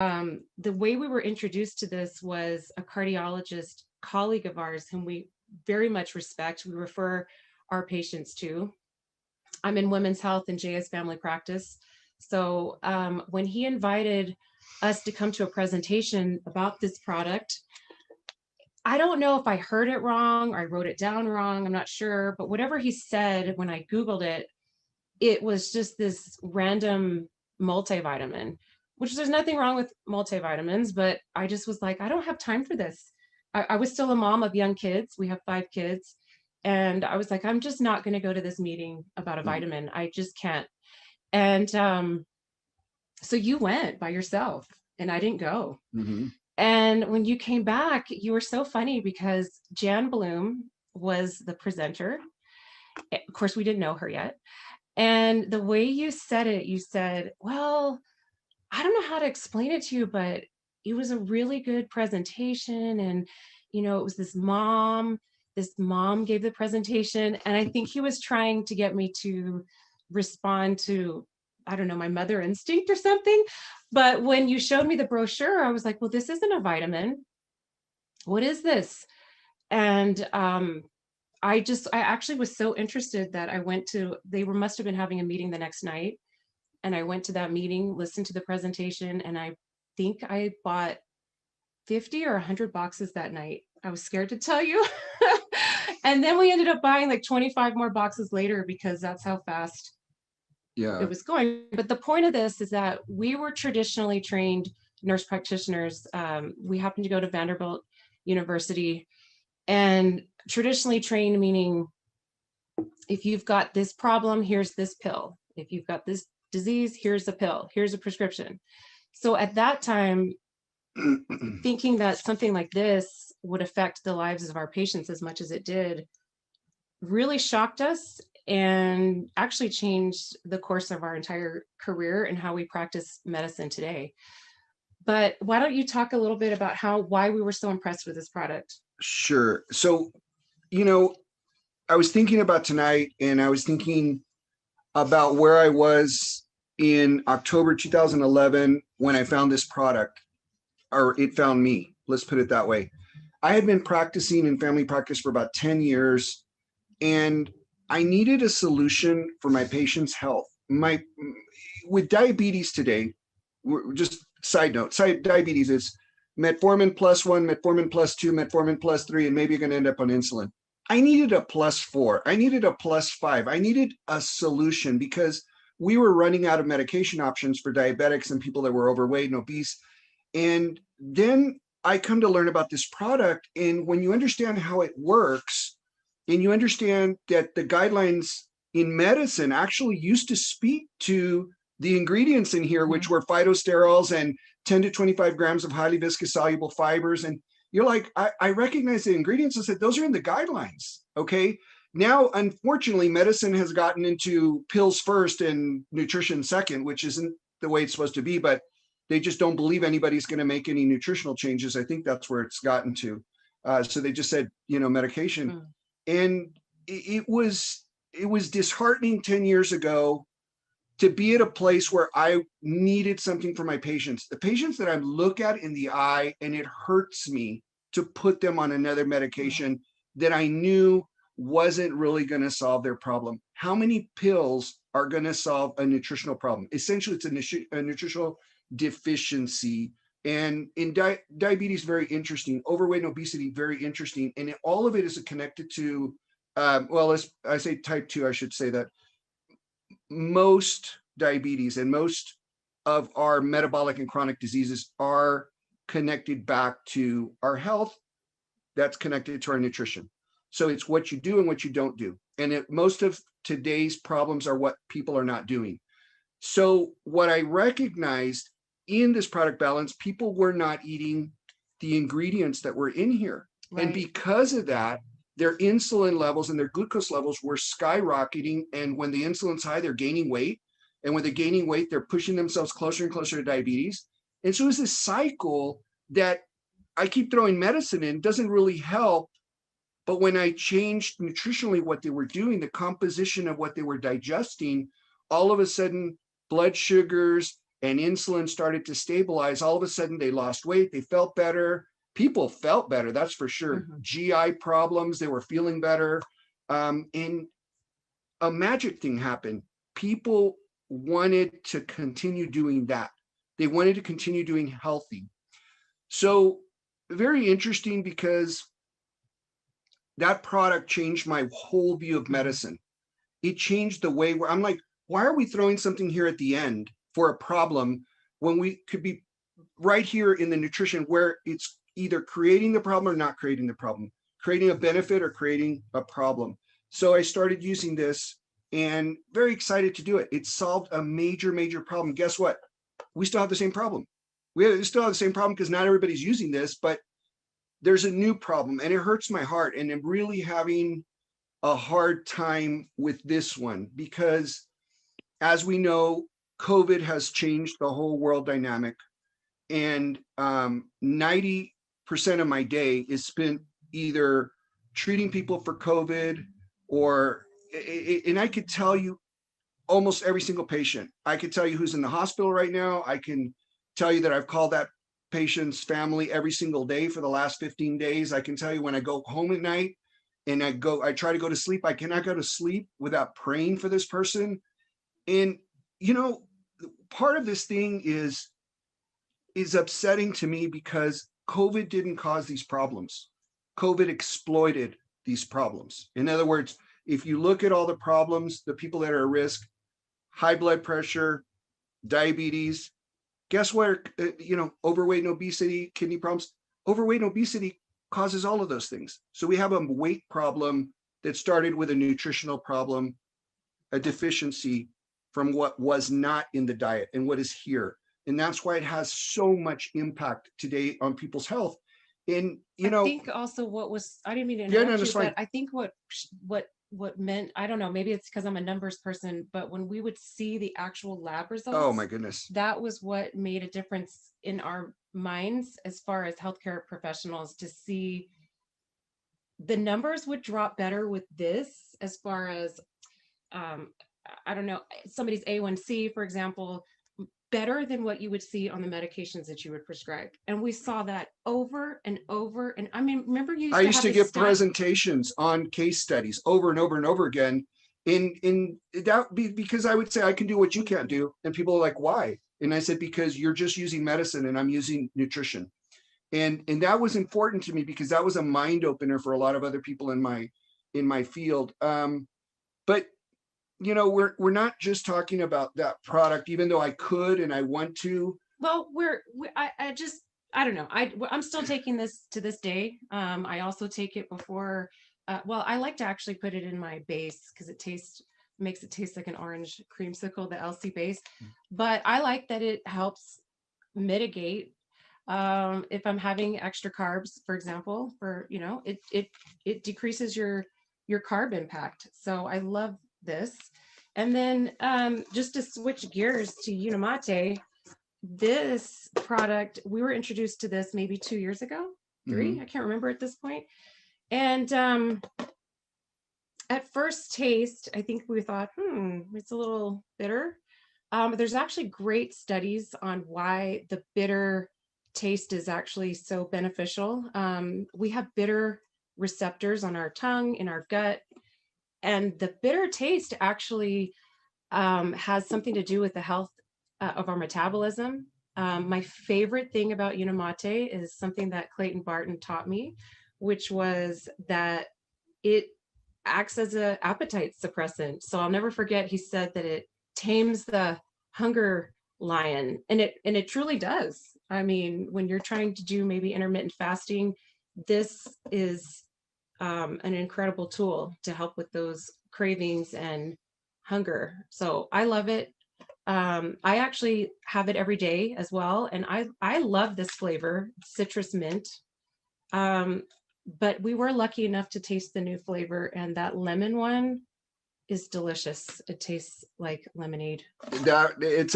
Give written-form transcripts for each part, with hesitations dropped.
The way we were introduced to this was a cardiologist colleague of ours whom we very much respect. We refer our patients to. I'm in women's health and JS family practice. So when he invited us to come to a presentation about this product, I don't know if I heard it wrong or I wrote it down wrong. I'm not sure, but whatever he said, when I Googled it, it was just this random multivitamin, which there's nothing wrong with multivitamins, but I just was like, I don't have time for this. I was still a mom of young kids. We have 5 kids. And I was like, I'm just not going to go to this meeting about a Mhm. vitamin. I just can't. And so you went by yourself and I didn't go. Mhm. And when you came back, you were so funny because Jan Bloom was the presenter. Of course, we didn't know her yet. And the way you said it, you said, well, I don't know how to explain it to you, but it was a really good presentation. And, it was this mom gave the presentation. And I think he was trying to get me to respond to, I don't know, my mother instinct or something. But when you showed me the brochure, I was like, well, this isn't a vitamin. What is this? And I actually was so interested that I went to, must have been having a meeting the next night. And I went to that meeting, listened to the presentation, and I think I bought 50 or 100 boxes that night. I was scared to tell you. And then we ended up buying like 25 more boxes later because that's how fast it Yeah. was going. But the point of this is that we were traditionally trained nurse practitioners. We happened to go to Vanderbilt University, and traditionally trained meaning if you've got this problem, here's this pill. If you've got this disease, here's a pill, here's a prescription. So at that time, thinking that something like this would affect the lives of our patients as much as it did really shocked us and actually changed the course of our entire career and how we practice medicine today. But why don't you talk a little bit about why we were so impressed with this product? Sure. So, you know, I was thinking about tonight and I was thinking about where I was in October 2011 when I found this product, or it found me. Let's put it that way. I had been practicing in family practice for about 10 years and I needed a solution for my patient's health. With diabetes today, just side note, diabetes is metformin plus 1, metformin plus 2, metformin plus 3, and maybe you're going to end up on insulin. I needed a plus 4. I needed a plus 5. I needed a solution because we were running out of medication options for diabetics and people that were overweight and obese. And then I come to learn about this product. And when you understand how it works, and you understand that the guidelines in medicine actually used to speak to the ingredients in here, which were phytosterols and 10 to 25 grams of highly viscous soluble fibers. And you're like, I recognize the ingredients. I said, those are in the guidelines. Okay. Now, unfortunately, medicine has gotten into pills first and nutrition second, which isn't the way it's supposed to be, but they just don't believe anybody's going to make any nutritional changes. I think that's where it's gotten to. So they just said, medication. Mm. And it was disheartening 10 years ago to be at a place where I needed something for my patients. The patients that I look at in the eye, and it hurts me to put them on another medication that I knew wasn't really going to solve their problem. How many pills are going to solve a nutritional problem? Essentially, it's a nutritional deficiency. And in diabetes, very interesting. Overweight and obesity, very interesting. And all of it is connected to, I say type 2, I should say that most diabetes and most of our metabolic and chronic diseases are connected back to our health. That's connected to our nutrition. So it's what you do and what you don't do. And most of today's problems are what people are not doing. So what I recognized in this product balance, people were not eating the ingredients that were in here. Right. And because of that, their insulin levels and their glucose levels were skyrocketing. And when the insulin's high, they're gaining weight. And when they're gaining weight, they're pushing themselves closer and closer to diabetes. And so it's this cycle that I keep throwing medicine in, doesn't really help. But when I changed nutritionally what they were doing, the composition of what they were digesting, all of a sudden blood sugars, and insulin started to stabilize, all of a sudden they lost weight, they felt better. People felt better, that's for sure. GI problems, they were feeling better. And a magic thing happened. People wanted to continue doing that. They wanted to continue doing healthy. So very interesting, because that product changed my whole view of medicine. It changed the way where I'm like, why are we throwing something here at the end for a problem when we could be right here in the nutrition where it's either creating the problem or not creating the problem, creating a benefit or creating a problem. So I started using this and very excited to do it. It solved a major, major problem. Guess what? We still have the same problem. We still have the same problem because not everybody's using this, but there's a new problem and it hurts my heart. And I'm really having a hard time with this one because, as we know, COVID has changed the whole world dynamic. And 90% of my day is spent either treating people for COVID or, and I could tell you almost every single patient. I could tell you who's in the hospital right now. I can tell you that I've called that patient's family every single day for the last 15 days. I can tell you when I go home at night and I try to go to sleep, I cannot go to sleep without praying for this person. And, you know, part of this thing is upsetting to me because COVID didn't cause these problems. COVID exploited these problems. In other words, if you look at all the problems, the people that are at risk, high blood pressure, diabetes, guess what? Overweight and obesity, kidney problems, overweight and obesity causes all of those things. So we have a weight problem that started with a nutritional problem, a deficiency from what was not in the diet and what is here. And that's why it has so much impact today on people's health. And, I think also I didn't mean to interrupt you, but I think what meant, I don't know, maybe it's because I'm a numbers person, but when we would see the actual lab results, oh my goodness, that was what made a difference in our minds as far as healthcare professionals, to see the numbers would drop better with this, as far as, I don't know, somebody's A1C, for example, better than what you would see on the medications that you would prescribe. And we saw that over and over. And I mean, remember I used to give presentations on case studies over and over and over again. In that because I would say I can do what you can't do. And people are like, why? And I said, because you're just using medicine and I'm using nutrition. And that was important to me because that was a mind opener for a lot of other people in my field. But we're not just talking about that product, even though I could and I want to. Well, I don't know. I'm still taking this to this day. I also take it before. Well, I like to actually put it in my base because it makes it taste like an orange creamsicle, the LC base. But I like that it helps mitigate if I'm having extra carbs, for example. It decreases your carb impact. So I love this. And then just to switch gears to Unicity, this product, we were introduced to this maybe 2 years ago, 3, I can't remember at this point. And at first taste, I think we thought, it's a little bitter. But there's actually great studies on why the bitter taste is actually so beneficial. We have bitter receptors on our tongue, in our gut. And the bitter taste actually has something to do with the health of our metabolism. My favorite thing about Unicity is something that Clayton Barton taught me, which was that it acts as an appetite suppressant. So I'll never forget, he said that it tames the hunger lion, and it truly does. I mean, when you're trying to do maybe intermittent fasting, this is an incredible tool to help with those cravings and hunger. So I love it. I actually have it every day as well. And I love this flavor, citrus mint. But we were lucky enough to taste the new flavor, and that lemon one is delicious. It tastes like lemonade. That's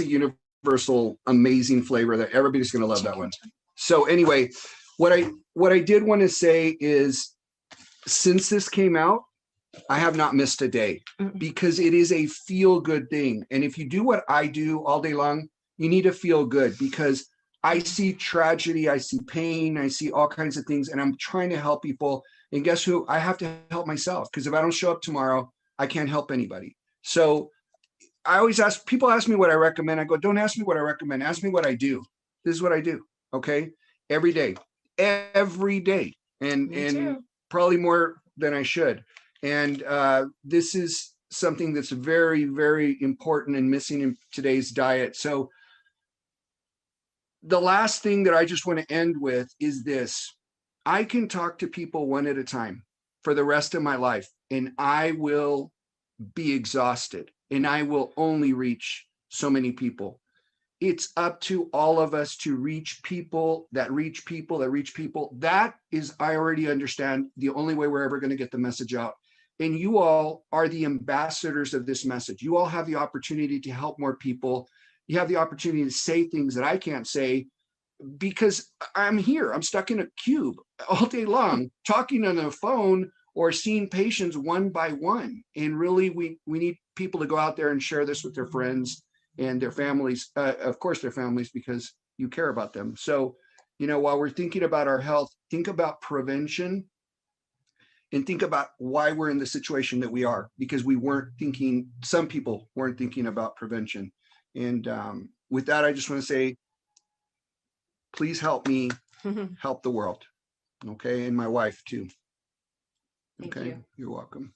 a universal amazing flavor that everybody's going to love that one. So anyway, what I did want to say is, since this came out, I have not missed a day because it is a feel good thing. And if you do what I do all day long, You need to feel good, because I see tragedy, I see pain, I see all kinds of things, and I'm trying to help people. And guess who? I have to help myself, because if I don't show up tomorrow, I can't help anybody. So I always ask people, ask me what I recommend. I go, don't ask me what I recommend. Ask me what I do. This is what I do. Okay. Every day, every day. Me And too. probably more than I should. And this is something that's very, very important and missing in today's diet. So the last thing that I just want to end with is this. I can talk to people one at a time for the rest of my life, and I will be exhausted, and I will only reach so many people. It's up to all of us to reach people that reach people that reach people. That is, I already understand, the only way we're ever going to get the message out. And you all are the ambassadors of this message. You all have the opportunity to help more people. You have the opportunity to say things that I can't say, because I'm here. I'm stuck in a cube all day long, talking on the phone or seeing patients one by one. And really, we need people to go out there and share this with their friends and their families, of course, their families, because you care about them. So, while we're thinking about our health, think about prevention, and think about why we're in the situation that we are, because some people weren't thinking about prevention. And with that, I just want to say, please help me help the world. Okay. And my wife too. Thank Okay. you. You're welcome.